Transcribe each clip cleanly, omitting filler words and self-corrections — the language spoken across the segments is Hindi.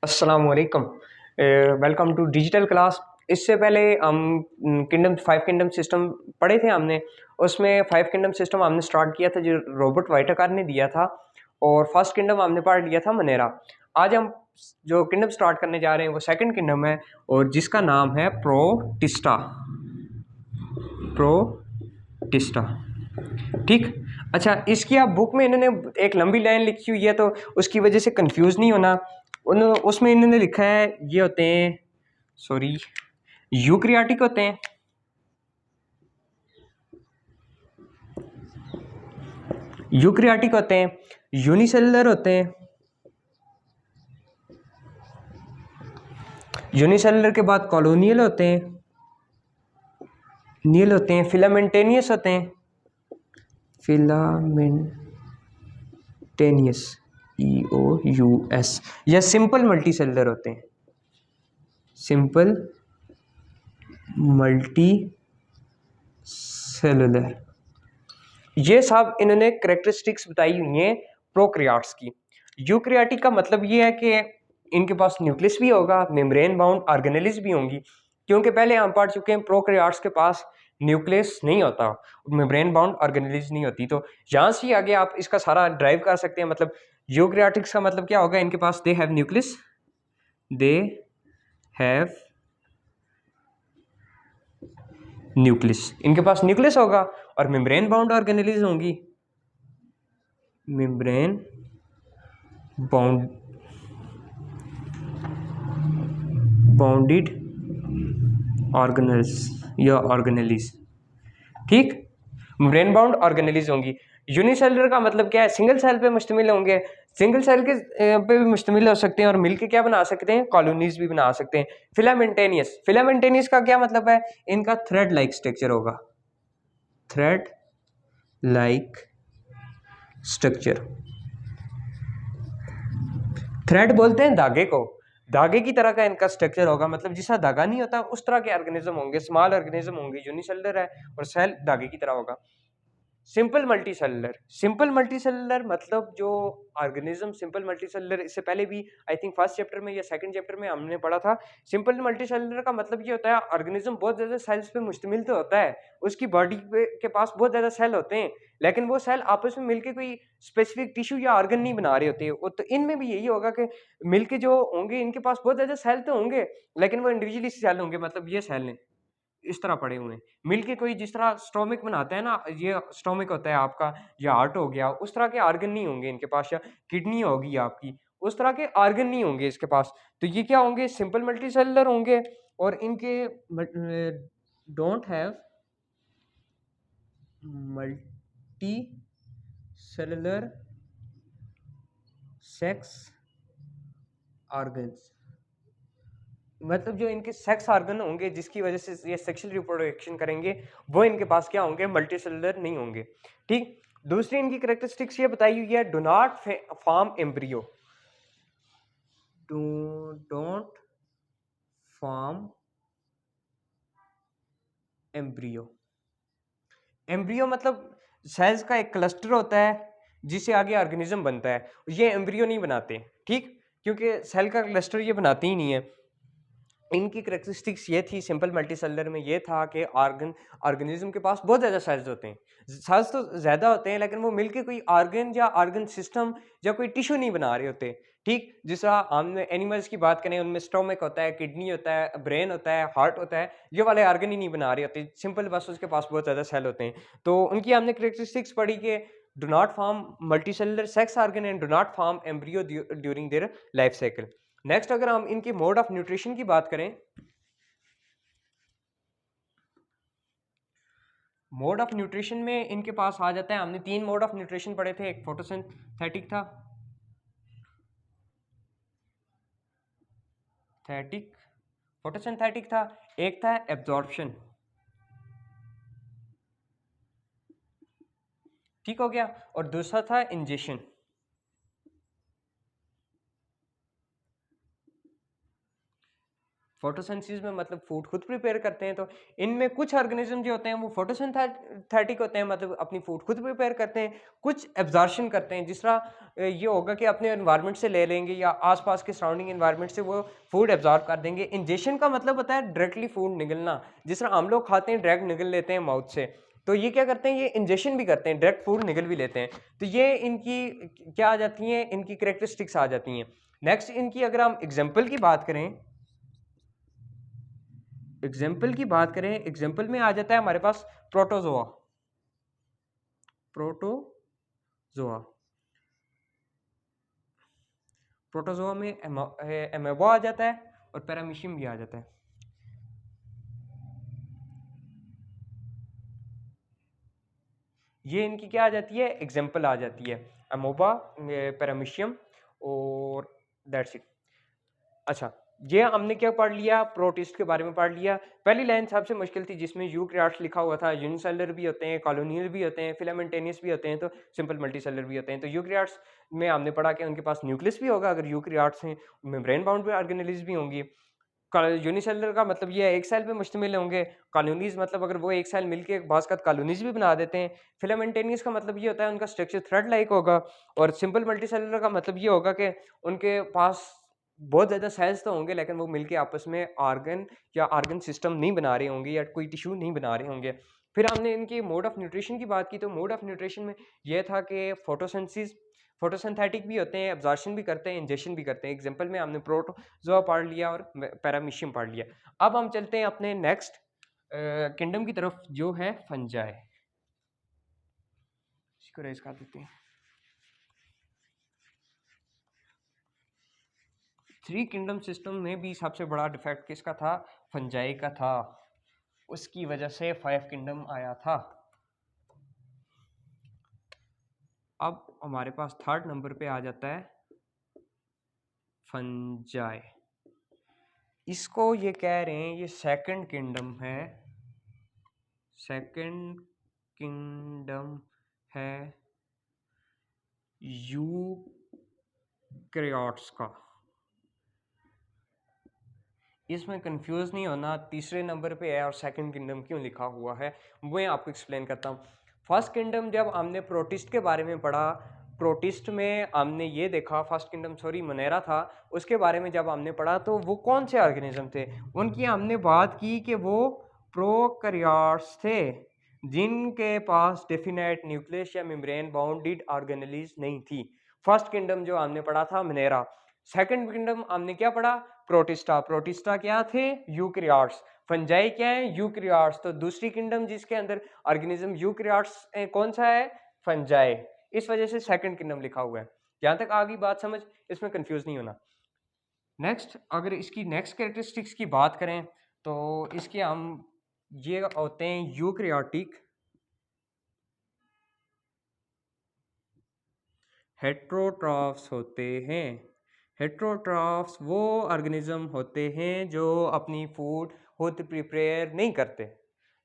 अस्सलाम वालेकुम। Welcome to digital class. इससे पहले हम किंगडम 5 किंगडम सिस्टम पढ़े थे हमने। उसमें 5 किंगडम सिस्टम हमने स्टार्ट किया था जो रॉबर्ट वाइटाकार ने दिया था, और फर्स्ट किंगडम हमने पढ़ लिया था मनेरा। आज हम जो किंगडम स्टार्ट करने जा रहे हैं वो सेकंड किंगडम है, और जिसका नाम है प्रोटिस्टा। प्रोटिस्टा, ठीक। अच्छा, इसकी आप बुक में इन्होंने एक लंबी लाइन लिखी हुई है, तो उसकी वजह से कंफ्यूज नहीं होना। उसमें इन्होंने लिखा है ये होते हैं, सॉरी, यूक्रियाटिक होते हैं। यूक्रियाटिक होते हैं, यूनिसेलुलर होते हैं। यूनिसेलुलर के बाद कॉलोनियल होते हैं, नील होते हैं, फिलामेंटेनियस होते हैं, फिलामेंटेनियस, EOUS, या सिंपल मल्टीसेलुलर होते हैं, सिंपल मल्टी सेलुलर। ये सब इन्होंने करेक्टरिस्टिक्स बताई हुई हैं प्रोकैरियोट्स की। यूकैरियोटिक का मतलब ये है कि इनके पास न्यूक्लियस भी होगा, मेम्ब्रेन बाउंड ऑर्गेनेल्स भी होंगी, क्योंकि पहले हम पढ़ चुके हैं प्रोकैरियोट्स के पास न्यूक्लियस नहीं होता, मेम्ब्रेन बाउंड ऑर्गेनेल्स नहीं होती। तो यहाँ से आगे आप इसका सारा ड्राइव कर सकते हैं। मतलब यूकैरियोटिक्स का मतलब क्या होगा, इनके पास they have nucleus, they have nucleus, इनके पास न्यूक्लियस होगा, और मेम्ब्रेन बाउंड ऑर्गेनेल्स होंगी, मेम्ब्रेन बाउंड बाउंडेड ऑर्गेनल्स या ऑर्गेनेलिस, ठीक। मेम्ब्रेन बाउंड ऑर्गेनेलिस होंगी। यूनिसेलुलर का मतलब क्या है, सिंगल सेल पे मुश्तमिल होंगे। सिंगल सेल के पे भी मुश्तमिल हो सकते हैं, और मिलके क्या बना सकते हैं, कॉलोनीज भी बना सकते हैं। फिलामेंटेनियस, फिलामेंटेनियस का क्या मतलब है, इनका थ्रेड लाइक स्ट्रक्चर होगा, थ्रेड लाइक स्ट्रक्चर। थ्रेड बोलते हैं धागे को, धागे की तरह का इनका स्ट्रक्चर होगा। मतलब जिसका धागा नहीं होता उस तरह के ऑर्गेनिज्म होंगे, स्मॉल ऑर्गेनिज्म होंगे। यूनिसेलुलर है और सेल धागे की तरह होगा। सिंपल मल्टीसेलुलर, सिंपल मल्टीसेलुलर मतलब जो ऑर्गेनिज्म सिंपल मल्टीसेलुलर, इससे पहले भी आई थिंक फर्स्ट चैप्टर में या सेकंड चैप्टर में हमने पढ़ा था। सिंपल मल्टीसेलुलर का मतलब ये होता है ऑर्गेनिज्म बहुत ज्यादा सेल्स पे मुश्तमिल तो होता है, उसकी बॉडी के पास बहुत ज्यादा सेल होते हैं, लेकिन वो सेल आपस में मिलके कोई स्पेसिफिक टिश्यू या ऑर्गन नहीं बना रहे होते। तो इनमें भी यही होगा कि मिलके जो होंगे इनके पास बहुत ज्यादा सेल तो होंगे, लेकिन वो इंडिविजुअली सेल होंगे। मतलब ये सेल हैं इस तरह पड़े हुए हैं मिलके, कोई जिस तरह स्टोमिक बनाते हैं ना, ये स्टोमिक होता है आपका, या हार्ट हो गया, उस तरह के ऑर्गन नहीं होंगे इनके पास, या किडनी होगी आपकी, उस तरह के ऑर्गन नहीं होंगे इसके पास। तो ये क्या होंगे, सिंपल मल्टीसेलुलर होंगे, और इनके don't have multi cellular sex organs. मतलब जो इनके सेक्स ऑर्गन होंगे जिसकी वजह से ये सेक्सुअल रिप्रोडक्शन करेंगे, वो इनके पास क्या होंगे, मल्टीसेलुलर नहीं होंगे, ठीक। दूसरी इनकी करेक्टरिस्टिक्स ये बताई हुई है, do not form embryo, don't form embryo. Embryo मतलब सेल्स का एक क्लस्टर होता है जिससे आगे ऑर्गेनिज्म बनता है, ये एम्ब्रियो नहीं बनाते, ठीक, क्योंकि सेल का क्लस्टर ये बनाते ही नहीं है। इनकी करेक्टरिस्टिक्स ये थी सिंपल मल्टीसेलुलर में, ये था कि ऑर्गेनिज्म के पास बहुत ज़्यादा सेल्स होते हैं, सेल्स तो ज़्यादा होते हैं, लेकिन वो मिलके कोई ऑर्गन या ऑर्गन सिस्टम या कोई टिश्यू नहीं बना रहे होते, ठीक। जिस तरह हमने एनिमल्स की बात करें, उनमें स्टोमक होता है, किडनी होता है, ब्रेन होता है, हार्ट होता है, ये वाले ऑर्गन ही नहीं बना रहे होते, सिंपल बस उसके पास बहुत ज़्यादा सेल होते हैं। तो उनकी हमने करेक्टरिस्टिक्स पढ़ी कि do not form multicellular sex organ and do not form embryo during their life cycle. Next, अगर हम इनके मोड ऑफ न्यूट्रिशन की बात करें, मोड ऑफ न्यूट्रिशन में इनके पास आ जाता है, हमने 3 मोड ऑफ न्यूट्रिशन पढ़े थे। एक फोटोसिंथेटिक था, थैटिक, फोटोसिंथेटिक था, एक था एब्जॉर्प्शन, ठीक हो गया, और दूसरा था इंजेक्शन। फोटोसिंथेसिस में मतलब फूड खुद प्रिपेयर करते हैं। तो इनमें कुछ ऑर्गेनिज्म जो होते हैं वो फोटोसिंथेटिक होते हैं, मतलब अपनी फूड खुद प्रिपेयर करते हैं, कुछ एब्जॉर्प्शन करते हैं। जिस तरह ये होगा कि अपने एनवायरनमेंट से ले लेंगे या आसपास के सराउंडिंग एनवायरनमेंट से वो फूड एब्जॉर्ब कर देंगे। इंजेक्शन का मतलब होता है डायरेक्टली फूड निगलना, जिस तरह हम लोग खाते हैं डायरेक्ट निगल लेते हैं माउथ से, तो ये क्या करते हैं, ये इंजेक्शन भी करते हैं, डायरेक्ट फूड निगल भी लेते हैं। तो ये इनकी क्या आ जाती हैं, इनकी करेक्टरिस्टिक्स आ जाती हैं। नेक्स्ट इनकी अगर हम एग्जाम्पल की बात करें, एग्जाम्पल में आ जाता है हमारे पास प्रोटोजोआ। प्रोटोजोआ प्रोटोजोआ में एमेबा आ जाता है और पैरामीशियम भी आ जाता है। ये इनकी क्या आ जाती है, एग्जाम्पल आ जाती है, अमोबा, पैरामीशियम और दैट्स इट। अच्छा, ये हमने क्या पढ़ लिया, प्रोटिस्ट के बारे में पढ़ लिया। पहली लाइन सबसे मुश्किल थी जिसमें यूकैरियोट्स लिखा हुआ था। यूनिसेलुलर भी होते हैं, कॉलोनियल भी होते हैं, फिलामेंटेनियस भी होते हैं, तो सिंपल मल्टीसेलुलर भी होते हैं। तो यूकैरियोट्स में हमने पढ़ा कि उनके पास न्यूक्लियस भी होगा अगर यूकैरियोट्स हैं, मेम्ब्रेन बाउंड ऑर्गेनेल्स भी होंगी। यूनिसेलुलर का मतलब ये है एक सेल पे मुश्तमिल होंगे। कॉलोनीज मतलब अगर वो एक सेल मिलके बाज़ कॉलोनीज भी बना देते हैं। फिलामेंटेनियस का मतलब ये होता है उनका स्ट्रक्चर थ्रेड लाइक होगा। और सिंपल मल्टीसेलुलर का मतलब ये होगा कि उनके पास बहुत ज़्यादा सेल्स तो होंगे लेकिन वो मिलके आपस में ऑर्गन या ऑर्गन सिस्टम नहीं बना रहे होंगे या कोई टिश्यू नहीं बना रहे होंगे। फिर हमने इनके मोड ऑफ न्यूट्रिशन की बात की, तो मोड ऑफ न्यूट्रिशन में यह था कि फोटोसिंथेटिक भी होते हैं, एब्जॉर्प्शन भी करते हैं, इंजेक्शन भी करते हैं। एग्जांपल में हमने प्रोटोजोआ पढ़ लिया और पैरामीशियम पढ़ लिया। अब हम चलते हैं अपने नेक्स्ट किंगडम की तरफ जो है फंजाई। इसको रेज कर देते हैं। थ्री किंगडम सिस्टम में भी सबसे बड़ा डिफेक्ट किसका था, फंजाई का था। उसकी वजह से 5 किंगडम आया था। अब हमारे पास थर्ड नंबर पे आ जाता है फंजाई। इसको ये कह रहे हैं ये सेकंड किंगडम है, सेकंड किंगडम है यूकैरियोट्स का। इसमें कंफ्यूज नहीं होना, तीसरे नंबर पे है और सेकंड किंगडम क्यों लिखा हुआ है वो मैं आपको एक्सप्लेन करता हूँ। फर्स्ट किंगडम जब हमने प्रोटिस्ट के बारे में पढ़ा, प्रोटिस्ट में हमने ये देखा, फर्स्ट किंगडम सॉरी मोनेरा था, उसके बारे में जब हमने पढ़ा तो वो कौन से ऑर्गेनिज्म थे, उनकी हमने बात की कि वो प्रोकैरियोट्स थे जिनके पास डेफिनेट न्यूक्लियस या मेम्ब्रेन बाउंडेड ऑर्गेनेल्स नहीं थी। फर्स्ट किंगडम जो हमने पढ़ा था मोनेरा। सेकंड किंगडम हमने क्या पढ़ा, प्रोटिस्टा। प्रोटिस्टा क्या थे, यूकैरियोट्स। फंजाई क्या है, यूकैरियोट्स। तो दूसरी किंगडम जिसके अंदर ऑर्गेनिज्म यूकैरियोट्स कौन सा है, फंजाई। इस वजह से सेकंड किंगडम लिखा हुआ है। यहां तक आ गई बात समझ, इसमें कंफ्यूज नहीं होना। नेक्स्ट अगर इसकी नेक्स्ट कैरेक्टरिस्टिक्स की बात करें तो इसके हम ये होते हैं यूकैरियोटिक हेट्रोट्रॉफ्स होते हैं। हेट्रोट्रॉफ्स वो ऑर्गेनिज्म होते हैं जो अपनी फूड खुद प्रिपेयर नहीं करते।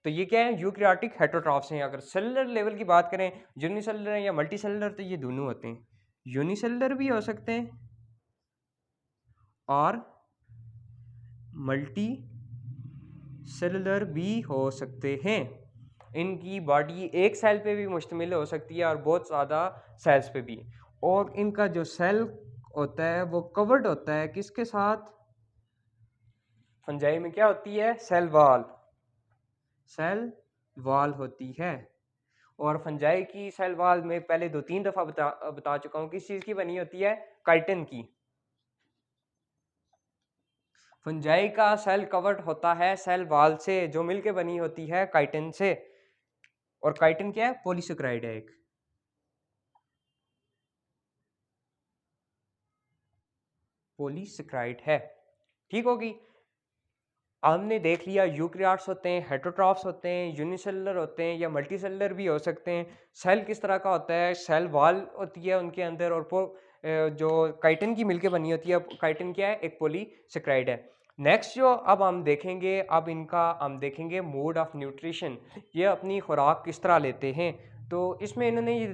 तो ये क्या है, यूकैरियोटिक हेट्रोट्रॉफ्स हैं। अगर सेलुलर लेवल की बात करें, यूनिसेलुलर या मल्टी सेलुलर, तो ये दोनों होते हैं। यूनिसेलुलर भी हो सकते हैं और मल्टी सेलुलर भी हो सकते हैं। इनकी बॉडी एक सेल पे भी मुश्तमिल हो सकती है और बहुत ज़्यादा सेल्स पे भी। और इनका जो सेल होता है वो कवर्ड होता है किसके साथ, फंजाई में क्या होती है, सेल वॉल। सेल वॉल होती है। और फंजाई की सेल वॉल में पहले 2-3 दफ़ा बता चुका हूँ किस चीज़ की बनी होती है, काइटिन की। फंजाई का सेल कवर्ड होता है सेल वॉल से जो मिलके बनी होती है काइटिन से। और काइटिन क्या है, पॉलीसेकेराइड है एक। पॉलीसेकेराइड है, ठीक होगी। हमने देख लिया यूकैरियोट्स होते हैं, हेट्रोट्रॉफ्स होते हैं, यूनिसेलुलर होते हैं या मल्टीसेलुलर भी हो सकते हैं। सेल किस तरह का होता है, सेल वॉल होती है उनके अंदर। और जो काइटिन की मिलके बनी होती है, काइटिन क्या है, एक पॉलीसेकेराइड है। नेक्स्ट जो अब हम देखेंगे, अब इनका हम देखेंगे मोड ऑफ न्यूट्रिशन, ये अपनी खुराक किस तरह लेते हैं। तो इसमें इन्होंने ये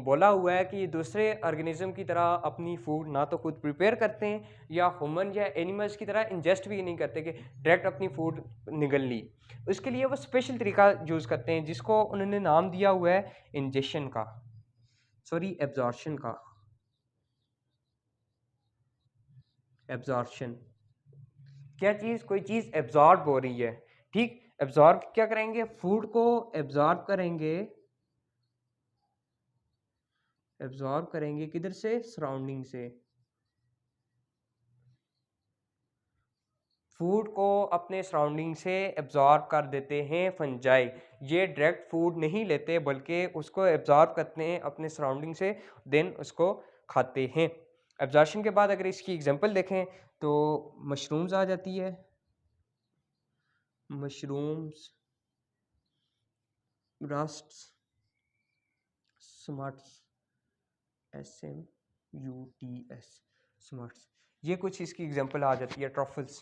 बोला हुआ है कि ये दूसरे ऑर्गेनिज्म की तरह अपनी फूड ना तो खुद प्रिपेयर करते हैं या ह्यूमन या एनिमल्स की तरह इंजेस्ट भी नहीं करते कि डायरेक्ट अपनी फूड निगल ली। उसके लिए वो स्पेशल तरीका यूज़ करते हैं जिसको उन्होंने नाम दिया हुआ है इंजेक्शन का, सॉरी एब्जॉर्शन का। एब्जॉर्शन क्या चीज़, कोई चीज़ एब्जॉर्ब हो रही है, ठीक। एब्जॉर्ब क्या करेंगे, फूड को एब्जॉर्ब करेंगे, एब्जॉर्ब करेंगे किधर से, सराउंडिंग से। फूड को अपने सराउंडिंग से एब्जॉर्ब कर देते हैं फंजाई। ये डायरेक्ट फूड नहीं लेते बल्कि उसको एब्जॉर्ब करते हैं अपने सराउंडिंग से, देन उसको खाते हैं। एब्जॉर्प्शन के बाद अगर इसकी एग्जांपल देखें तो मशरूम्स आ जाती है, मशरूम्स, रस्ट्स, स्मट्स, SMUTS, स्मट्स, ये कुछ इसकी एग्जांपल आ जाती है। ट्रफल्स,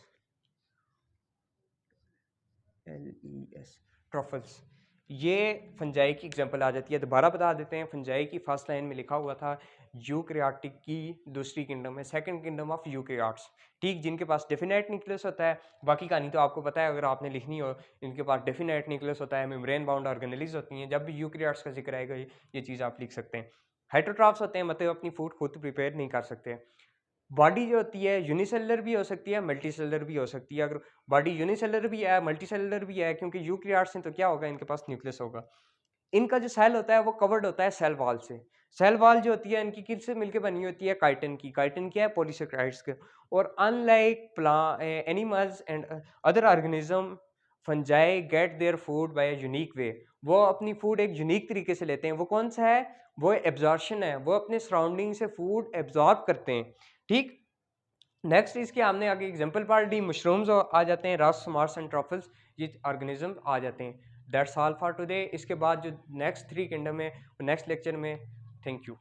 LES, ट्रफल्स, ये फंजाई की एग्जांपल आ जाती है। दोबारा बता देते हैं, फंजाई की फर्स्ट लाइन में लिखा हुआ था यूकैरियोटिक की दूसरी किंगडम है, सेकंड किंगडम ऑफ यूकैरियोट्स, ठीक, जिनके पास डेफिनेट न्यूक्लियस होता है। बाकी कहानी तो आपको पता है अगर आपने लिखनी हो, इनके पास डेफिनेट न्यूक्लियस होता है, मेम्ब्रेन बाउंड ऑर्गेनेल्स होती हैं। जब भी यूकैरियोट्स का जिक्र आएगा ये चीज़ आप लिख सकते हैं। हेटेरोट्रॉफ्स होते हैं, मतलब अपनी फूड खुद प्रिपेयर नहीं कर सकते। बॉडी जो होती है यूनिसेलुलर भी हो सकती है, मल्टीसेलुलर भी हो सकती है। अगर बॉडी यूनिसेलुलर भी है, मल्टीसेलुलर भी है, क्योंकि यूकैरियोट्स हैं तो क्या होगा, इनके पास न्यूक्लियस होगा। इनका जो सेल होता है वो कवर्ड होता है सेल वॉल से। सेल वॉल जो होती है इनकी किससे मिलकर बनी होती है, काइटिन की। काइटिन क्या है, पॉलीसेकेराइड्स के। और unlike animals and other organism, fungi get their food by unique way. वो अपनी फूड एक यूनिक तरीके से लेते हैं। वो कौन सा है, वो एब्जॉर्प्शन है। वो अपने सराउंडिंग से फूड एब्जॉर्ब करते हैं, ठीक। नेक्स्ट इसके हमने आगे एग्जांपल पढ़ ली, मशरूम्स आ जाते हैं, रस्ट, मार्स एंड ट्रफल्स, ये ऑर्गेनिज्म आ जाते हैं। That's all for today. इसके बाद जो नेक्स्ट 3 किंगडम है नेक्स्ट लेक्चर में। Thank you.